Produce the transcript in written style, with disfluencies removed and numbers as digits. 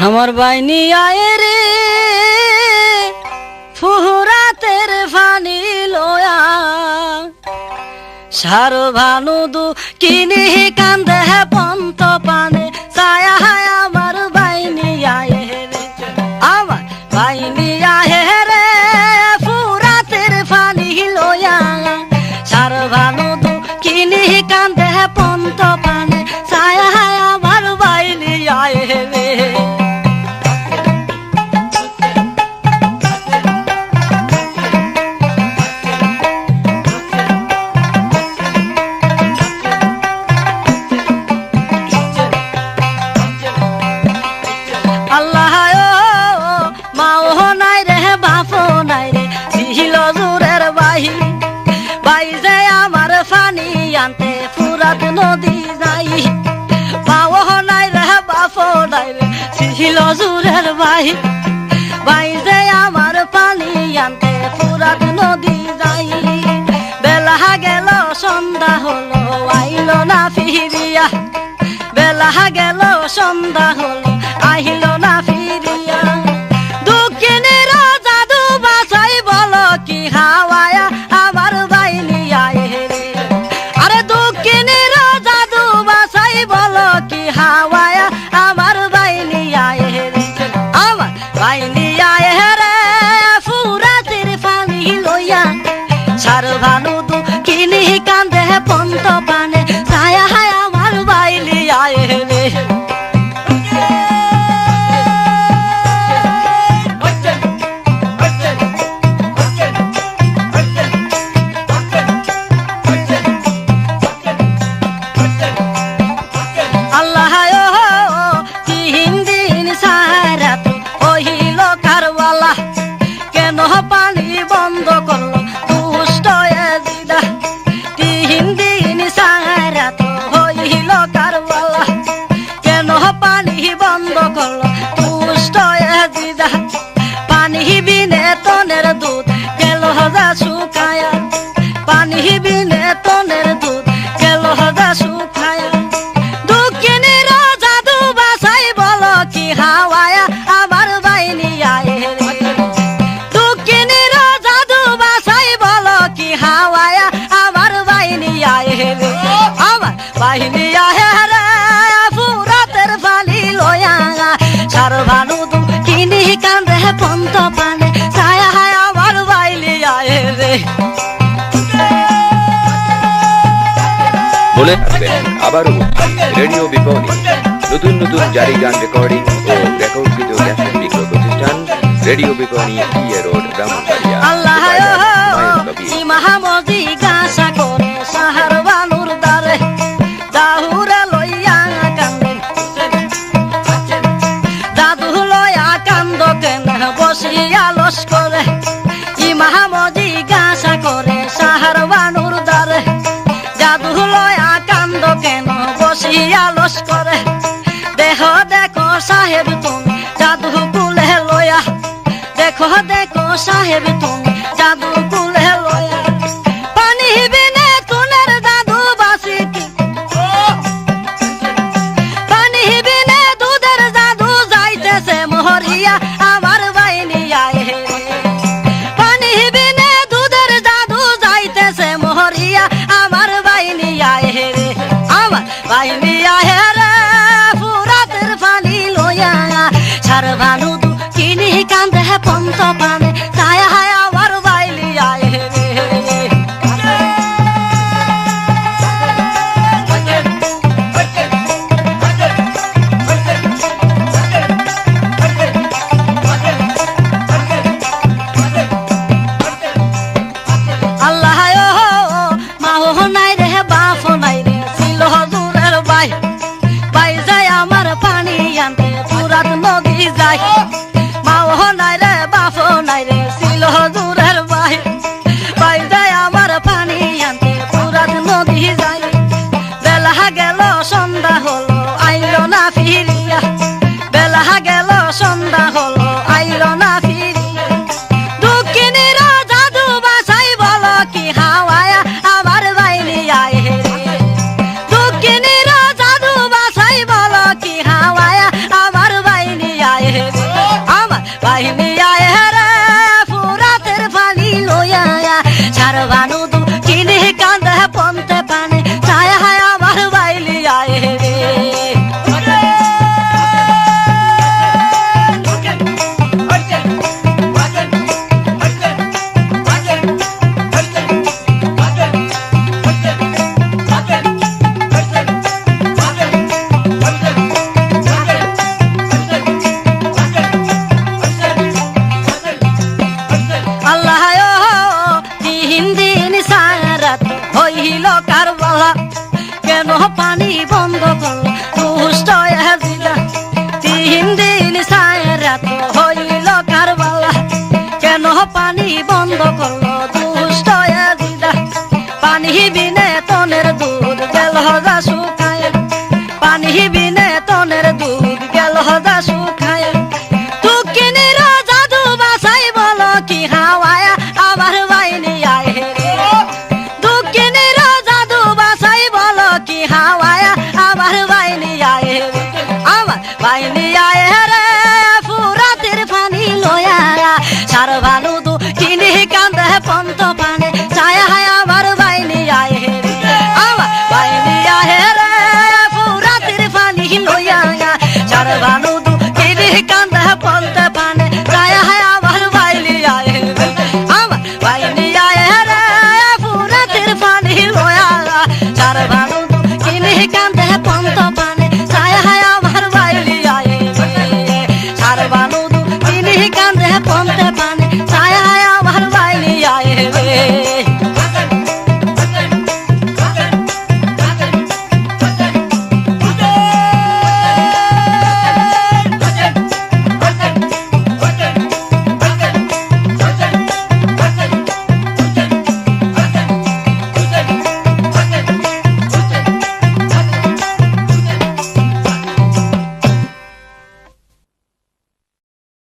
আমার বাইনি আয়ে রে ফুরাতের ফানি লয়া সারো ভানু দু কিনি কান্দে পন্ত পানে ছায়া আমার বাইনি আয়ে রে আমার বাইনি আয়ে রে ফুরাতের ফানি লয়া সারো ভানু দু কিনি কান্দে পন্ত পানে ছায়া আমার বাইনি আয়ে রে নদী যাই পাও নাই রে বাপ নাই রে ছিল জুরের ভাই ভাই যে আমার পানি আনতে ফুরাত নদী যাই বেলা গেল সন্ধ্যা হলো আইল না ফিরিয়া বেলা গেল সন্ধ্যা হলো আইল না ফিরিয়া দুঃখিনীর জাদু বাছাই বলো কি হাওয়ায়া আমার বাইনি আয়ে রে আরে দুঃখিনীর জাদু বাছাই বলো কি হাওয়ায়া আমার বাইনি আয়ে রে আমার বাইনি আয়ে রে ফুরাতের পানি লইয়া সার ভানু দুঃখিনী কান্দে পন্ত পানে ছায়া আমার বাইনি আয়ে রে পানি বন্ধ করলো দুষ্ট এজিদা 3 দিন সারা তো হইল কারবালা কেন পানি বন্ধ করলো দুষ্ট এজিদা পানি বিনে তনের দুধ গেল যা শুকায়া পানি বিনে তনের দুধ গেল যা শুকায়া দুঃখিনীর জাদু বাছাই বলো কি হাওয়ায়া আমার বাইনি আয়ে রে হাওয়ায়া আমার বাইনি আয়ে রে আমার বাইনি আয়ে রে ফুরাতের পানি লয়া সার ভানু দুঃখিনী কান্দে পন্ত পানে ছায়া আমার বাইনি আয়ে রে বলে থাকবেন আবারও রেডিও বিপণী নতুন নতুন জারি গান রেকর্ডিং ও রেকর্ডকৃত ক্যাসেট বিক্রয় প্রতিষ্ঠান রেডিও বিপণী রোড ব্রাহ্মণবাড়িয়া আল্লাহ মাহমুদি গাছা করে সাহার বানুর দারে দাহুরে লইয়া কান্দে দাদু লইয়া কান্দ কেন বসিয়া লস করে ই মাহমুদি গাছা করে সাহার বানুর দারে দাদু লইয়া কান্দ কেন বসিয়া লস করে দেহ দেখো সাহেব তুমি জাদু কুলে লইয়া দেখো দেখো সাহেব তুমি জাদু কুলে লইয়া পানি বিনে তুনের জাদু বাসি কি পানি বিনে দুধের জাদু যাইতেছে মহরিয়া আমার বাইনি আয়ে রে পানি বিনে দুধের জাদু যাইতেছে মহরিয়া আমার বাইনি আয়ে রে আমার বাইনি আয়ে রে ফুরাতের পানি লইয়া সার ভানু দুঃখিনী কান্দে পন্ত পানে ছায়া আমার বাইনি আয়ে রে আল্লাহ মাহ নাই রে বাপ নাই রে ছিল দূরের ভাই ভাই যায় আমার পানি আনতে ফুরাত নদী যায় মাহ নাই রে বাপ নাই রে হইল কারবালা কেন পানি বন্ধ করলো দুষ্ট জিলা 3 দিন সায়ের রাত হইল কারবালা কেন পানি বন্ধ করলো দুষ্ট জিলা পানি বিনে তনের দুধ গেল যা শুকায় পানি বিনে তনের দুধ গেল যা শুকায় দুঃখিনীর জাদু বাসাই বলো কি হাওয়ায়া আমার বাইনি আয় রে দুঃখিনীর জাদু বাসাই বলো কি হাওয়ায়া আমার বাইনি আয় রে আমার বাইনি আয় রে ফুরাতের পানি লয়া সার ভানু দুঃখিনী কান্দে পন্ত